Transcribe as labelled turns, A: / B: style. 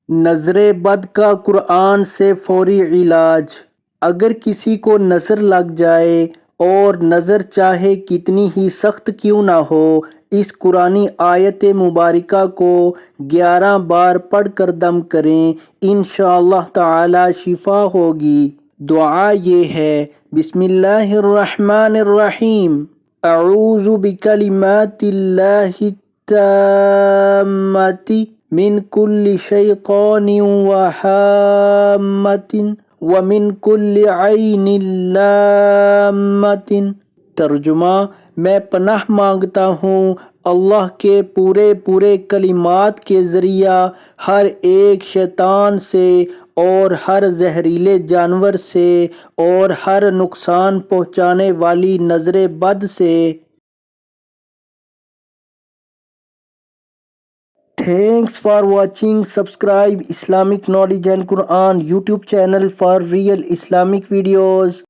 A: نظر بد کا قرآن سے فوری علاج۔ اگر کسی کو نظر لگ جائے اور نظر چاہے کتنی ہی سخت کیوں نہ ہو، اس قرآنی آیت مبارکہ کو 11 بار پڑھ کر دم کریں، انشاءاللہ تعالی شفا ہوگی۔ دعا یہ ہے: بسم اللہ الرحمن الرحیم، اعوذ بکلمات اللہ التامات من کل شیطان وہامۃ ومن کل عین لامۃ۔ ترجمہ: میں پناہ مانگتا ہوں اللہ کے پورے کلمات کے ذریعہ ہر ایک شیطان سے اور ہر زہریلے جانور سے اور ہر نقصان پہنچانے والی نظر بد سے۔ Thanks for watching. Subscribe Islamic Knowledge and Quran YouTube channel for real Islamic videos.